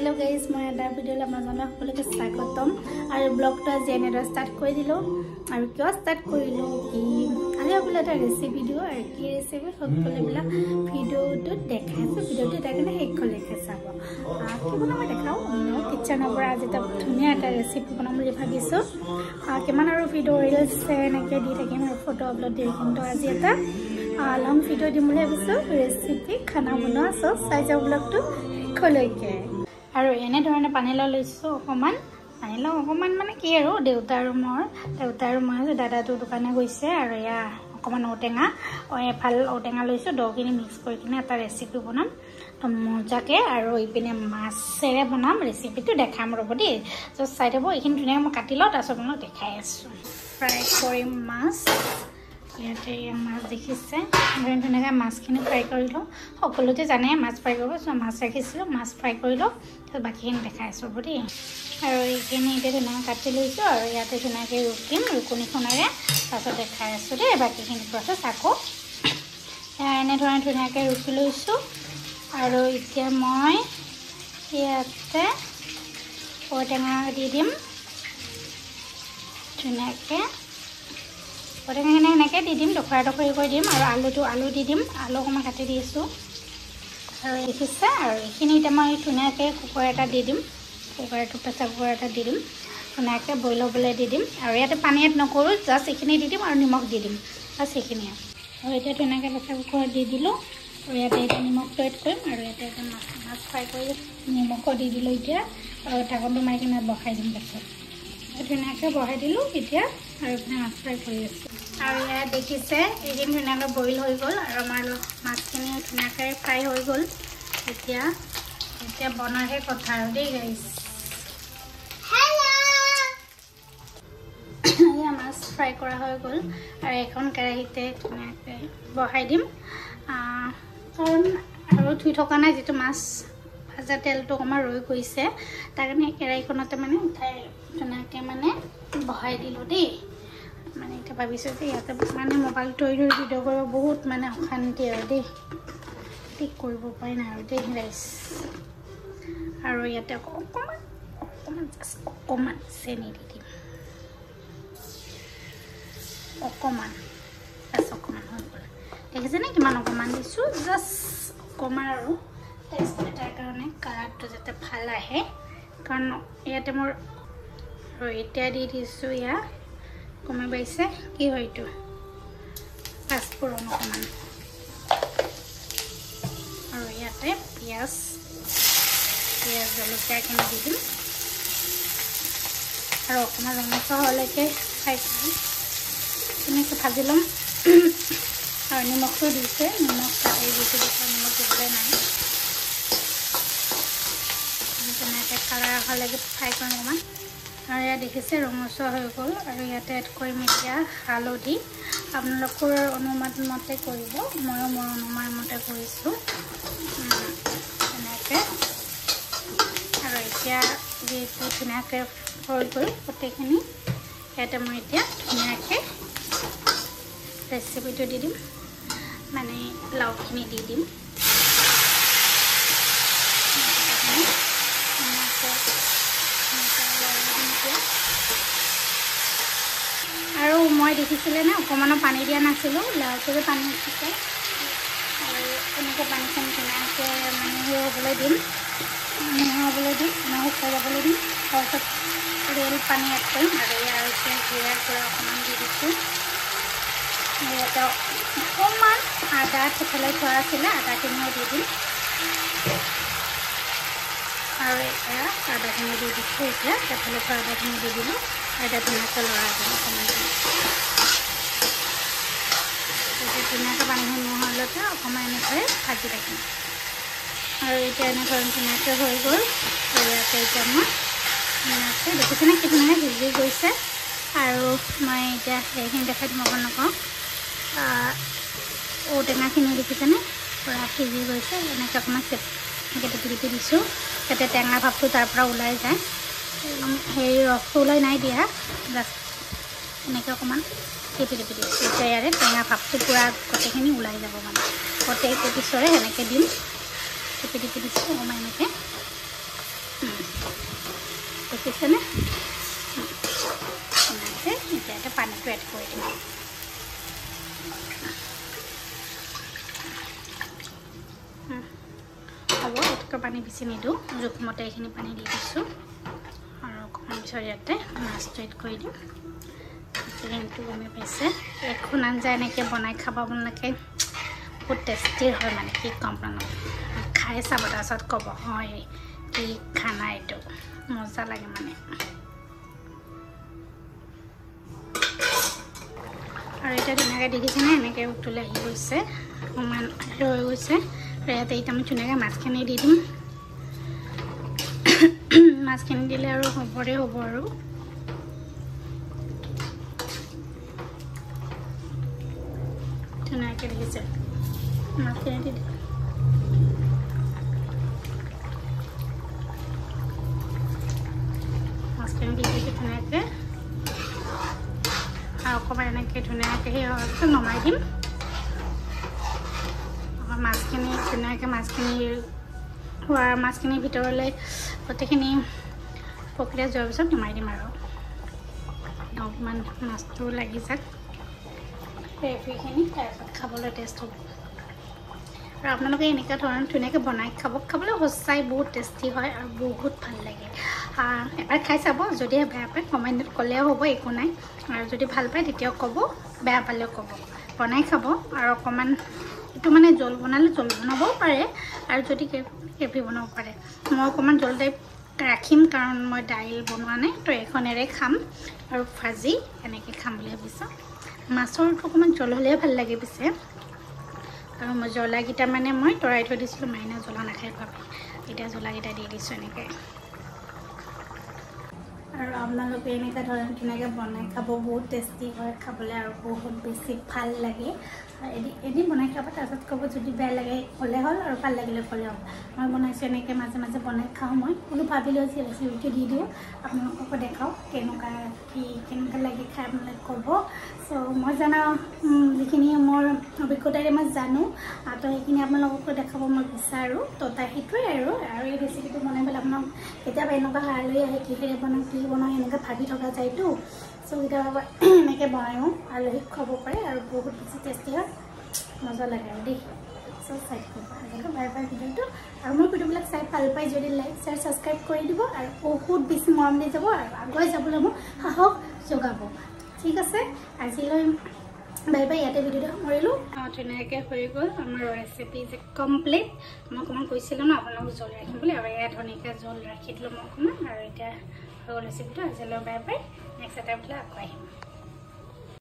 hello guys मैं এটা ভিডিওলে আপোনালোক সকলোকে স্বাগতম আৰু ব্লগটো জেনেৰে ষ্টাৰ্ট কৰি দিলো আৰু কিয় ষ্টাৰ্ট কৰিলো কি আজি আপোনালোকে এটা ৰেচিপি দিও আৰু কি ৰেচিপি সকলোবিলাক ভিডিওটো দেখাইছো ভিডিওটো দেখনে হেকলৈকে চাব কি বনাম দেখাও মই কিচেনৰ পৰা আজি এটা ধুনীয়া এটা ৰেচিপি বনাম বুলি ভাবিছো কিমান আৰু ভিডিও ৰিলছ এনেকৈ দি থাকিম আৰু ফটো আপলোড দি কিন্তু আজি এটা লং ভিডিও দিম বুলি ভাবিছো ৰেচিপি খানা বনোৱা সব চাই যাও ব্লগটো হেকলৈকে আৰু এনে ধৰণে পানী লৈছো অকমান মানে কি আৰু দেউতা আৰু মই দাদাটো দোকানে গৈছে আৰু ইয়া অকমান ঔটেঙা এফাল ঔটেঙা লৈছো দহখিনি মিক্স কৰি কিনে এটা ৰেচিপি বনাম তো মজাকে আৰু ইপিনে মাছেৰে বনাম ৰেচিপিটো দেখাম ৰব দেই জাস্ট চাই থাকো এইখিনি ধুনীয়া মই কাটি লওঁ তাৰপিছত মই দেখাই আছো ফ্ৰাই কৰিম মাছ ইয়াতে মাছ দেখিছে ধুনীয়াকৈ মাছখিনি ফ্ৰাই কৰি লওঁ সকলোতে জানে মাছ ফ্ৰাই কৰিব মাছ ৰাখিছিলোঁ মাছ ফ্ৰাই কৰি লওঁ তাৰপিছত বাকীখিনি দেখাই আছোঁ ৰ'ব দেই আৰু এইখিনি এতিয়া ধুনীয়াকৈ কাটি লৈছোঁ আৰু ইয়াতে ধুনীয়াকৈ ৰুকিম ৰুকনিখনেৰে তাৰপিছত দেখাই আছোঁ দেই বাকীখিনি প্ৰচেছ আকৌ এনেধৰণে ধুনীয়াকৈ ৰুকি লৈছোঁ আৰু এতিয়া মই ইয়াতে ঔটেঙা দি দিম ধুনীয়াকৈ ঔটেঙাখিনি এনেকৈ দি দিম ডখৰা কৰি দিম আৰু আলু দি দিম আলু অকণমান কাটি দিছোঁ আৰু দেখিছে আৰু এইখিনি এতিয়া মই ধুনীয়াকৈ কুকাৰ এটা দি দিম কুকাৰটো প্ৰেছাৰ কুকাৰ এটা দি দিম ধুনীয়াকৈ বইল হ'বলৈ দি দিম আৰু ইয়াতে পানী এড নকৰোঁ জাষ্ট এইখিনি দি দিম আৰু নিমখ দি দিম বাছ সেইখিনিয়ে আৰু এতিয়া ধুনীয়াকৈ প্ৰেছাৰ কুকাৰত দি দিলোঁ আৰু ইয়াতে এতিয়া নিমখটো এড কৰিম আৰু ইয়াতে এতিয়া মাছ ফ্ৰাই কৰি নিমখো দি দিলোঁ এতিয়া আৰু ঢাকনটো মাৰি কিনে বহাই দিম পাছত ধুনীয়াকৈ বহাই দিলোঁ এতিয়া আৰু এইপিনে মাছ ফ্ৰাই কৰি আছোঁ আৰু ইয়াত দেখিছে এইখিনি ধুনীয়াকৈ বইল হৈ গ'ল আৰু আমাৰ মাছখিনি ধুনীয়াকৈ ফ্ৰাই হৈ গ'ল এতিয়া বনাইহে কথা আৰু দেই গাইছ এয়া মাছ ফ্ৰাই কৰা হৈ গ'ল আৰু এখন কেৰাহীতে ধুনীয়াকৈ বহাই দিম কাৰণ আৰু ধুই থকা নাই যিটো মাছ ভাজা তেলটো অকণমান ৰৈ গৈছে তাৰ কাৰণে কেৰাহীখনতে মানে উঠাই ধুনীয়াকৈ মানে বহাই দিলোঁ দেই মানে এতিয়া ভাবিছোঁ যে ইয়াতে মানে মোবাইলটো ভিডিঅ' কৰিব বহুত মানে অশান্তি আৰু দেই ঠিক কৰিব পাৰি নাই আৰু দেই ৰাইচ আৰু ইয়াতে অকণমান চেনি দি দিম অকণমান হৈ গ'ল দেখিছেনে কিমান অকণমান দিছোঁ জাষ্ট অকণমান আৰু টেষ্ট এটাৰ কাৰণে কালাৰটো যাতে ভাল আহে কাৰণ ইয়াতে মোৰ আৰু এতিয়া দি দিছোঁ ইয়াত কমে পাইছে কি হয় এইটো পাঁচফোৰণ অকণমান আৰু ইয়াতে পিঁয়াজ জলকীয়াখিনি দি দিম আৰু অকণমান ৰঙচুৱা হোৱালৈকে ফ্ৰাই কৰিম তেনেকৈ ভাজি ল'ম আৰু নিমখটো দিছে নিমখ কাটি দিছোঁ নিমখ দিবলৈ নাই তেনেকৈ কালাৰ অহালৈকে ফ্ৰাই কৰিম অকণমান আৰু ইয়াত দেখিছে ৰঙচুৱা হৈ গ'ল আৰু ইয়াতে এড কৰিম এতিয়া হালধি আপোনালোকৰ অনুমান মতে কৰিব ময়ো মোৰ অনুমান মতে কৰিছোঁ তেনেকৈ আৰু এতিয়া যিহেতু ধুনীয়াকৈ হৈ গ'ল গোটেইখিনি ইয়াতে মই এতিয়া ধুনীয়াকৈ ৰেচিপিটো দি দিম মানে লাওখিনি দি দিম আৰু মই দেখিছিলে নে অকণমানো পানী দিয়া নাছিলোঁ লাওটোৰে পানী উঠিছে আৰু এনেকৈ পানীখিনি ধুনীয়াকৈ মানে হ'বলৈ দিম শুকাই যাবলৈ দিম তাৰপিছত ৰিয়েল পানী এড কৰিম আৰু ইয়াৰ এতিয়া জিৰাৰ পৰা অকণমান দি দিছোঁ ইয়াতে অকণমান আদা থেতেলাই থোৱা আছিলে আদাখিনিও দি দিম আৰু এতিয়া আদাখিনি দি দিছোঁ এতিয়া থেতেলাই থোৱা আদাখিনি দি দিলোঁ এটা ধুনীয়াকৈ লৰাই দিম অকণমান ধুনীয়াকৈ পানীখিনি নহ'লতে অকণমান এনেকৈ ভাজি থাকিম আৰু এতিয়া এনেকৈ ধুনীয়াকৈ হৈ গ'ল আৰু ইয়াতে এতিয়া মই ধুনীয়াকৈ দেখিছেনে কি ধুনীয়াকৈ ভিজি গৈছে আৰু মই এতিয়া সেইখিনি দেখাই দিম আপোনালোকক ঔটেঙাখিনি দেখিছেনে পূৰা ভিজি গৈছে এনেকৈ অকণমান এনেকৈ টিপি দিছোঁ যাতে টেঙা ভাৱটো তাৰ পৰা ওলাই যায় হেৰি ৰসটো ওলাই নাই দিয়া জাষ্ট এনেকৈ অকণমান টিপি দিছোঁ এতিয়া ইয়াৰে টেঙা ভাৱটো পূৰা গোটেইখিনি ওলাই যাব মানে গোটেইটো পিছৰে সেনেকৈ দিম টিপি দিছোঁ অকণমান এনেকৈ দেখিছেনে এতিয়া পানীটো এড কৰি দিম হ'ব এটুকুৰা পানী বেছি নিদিওঁ জোখমতে এইখিনি পানী দি দিছোঁ আৰু অকণমান পিছত ইয়াতে মাছটো এড কৰি দিম চিকেনটো গমে পাইছে এখন আঞ্জা এনেকৈ বনাই খাব আপোনালোকে বহুত টেষ্টি হয় মানে কি ক'ম আপোনালোক খাই চাব তাৰপিছত ক'ব হয় কি খানা এইটো মজা লাগে মানে আৰু এতিয়া ধুনীয়াকৈ দেখিছেনে এনেকৈ উতলি আহি গৈছে অকণমান ৰৈ গৈছে আৰু ইয়াতে এতিয়া আমি ধুনীয়াকৈ মাছখিনি দি দিম মাছখিনি দিলে আৰু হ'বৰে হ'ব আৰু ধুনীয়াকৈ দেখিছে মাছখিনি দি দিম মাছখিনি দি দিছোঁ ধুনীয়াকৈ আৰু অকণমান এনেকৈ ধুনীয়াকৈ সেই হোৱাৰ নমাই দিম মাছখিনি ধুনীয়াকৈ মাছখিনিৰ ভিতৰলৈ গোটেইখিনি প্ৰক্ৰিয়া যোৱাৰ পিছত নমাই দিম আৰু অকণমান মাছটো লাগি যাওক গ্ৰেভিখিনি তাৰপিছত খাবলৈ টেষ্ট হ'ব আৰু আপোনালোকে এনেকুৱা ধৰণৰ ধুনীয়াকৈ বনাই খাবলৈ সঁচাই বহুত টেষ্টি হয় আৰু বহুত ভাল লাগে এবাৰ খাই চাব যদিহে বেয়া পায় কমেণ্টত ক'লেও হ'ব একো নাই আৰু যদি ভাল পায় তেতিয়াও ক'ব বেয়া পালেও ক'ব বনাই খাব আৰু অকণমান এইটো মানে জোল বনালে জোল বনাবও পাৰে আৰু যদি গ্ৰেভি বনাব পাৰে মই অকণমান জোল টাইপ ৰাখিম কাৰণ মই দাইল বনোৱা নাই তো এখনেৰে খাম আৰু ভাজি এনেকৈ খাম বুলি ভাবিছোঁ মাছৰটো অকণমান জল হ'লেহে ভাল লাগে পিছে আৰু মই জ্বলাকেইটা মানে মই তৰাই থৈ দিছিলোঁ মাইনা জ্বলা নাখাই ভাবে এতিয়া জ্বলাকেইটা দি দিছোঁ এনেকৈ আৰু আপোনালোকে এনেকুৱা ধৰণৰ ধুনীয়াকৈ বনাই খাব বহুত টেষ্টি হয় খাবলৈ আৰু বহুত বেছি ভাল লাগে এদিন বনাই খাব তাৰপিছত ক'ব যদি বেয়া লাগে ক'লে হ'ল আৰু ভাল লাগিলে ক'লে হ'ল মই বনাইছোঁ এনেকৈ মাজে মাজে বনাই খাওঁ মই কোনো ভাবিলোঁ যে ৰেচিপিটো দি দিওঁ আপোনালোককো দেখাওঁ কেনেকুৱা লাগে খাই আপোনালোকে ক'ব চ' মই জানা যিখিনি মোৰ অভিজ্ঞতাৰে মই জানো তো সেইখিনি আপোনালোককো দেখাব মই বিচাৰোঁ তো তাই সেইটোৱে আৰু এই ৰেচিপিটো বনাই পেলাই আপোনাক কেতিয়াবা এনেকুৱা আলহী আহে কিহেৰে বনাওঁ কি বনাওঁ এনেকৈ ভাবি থকা যায়তো চ' কেতিয়াবা এনেকৈ বনাওঁ আলহীক খুৱাব পাৰে আৰু বহুত বেছি টেষ্টি হয় মজা লাগে আৰু দেই চ' চাই থাকিব বাৰে বাৰে ভিডিঅ'টো আৰু মোৰ ভিডিঅ'বিলাক চাই ভাল পাই যদি লাইক শ্বেয়াৰ ছাবস্ক্ৰাইব কৰি দিব আৰু বহুত বেছি মৰম দি যাব আৰু আগুৱাই যাবলৈ মোক সাহস যোগাব ঠিক আছে আজিলৈ বাই বাই ইয়াতে ভিডিঅ'টো সামৰিলোঁ ধুনীয়াকৈ হৈ গ'ল আমাৰ ৰেচিপি যে কমপ্লিট মই অকণমান কৈছিলোঁ ন আপোনালোকক জোল ৰাখিম বুলি আৰু এয়া ধুনীয়াকৈ জোল ৰাখি দিলোঁ মই অকণমান আৰু এতিয়া হৈ গ'ল ৰেচিপিটো আজিলৈ বাই বাই নেক্সট এটা বোলে আকৌ আহিম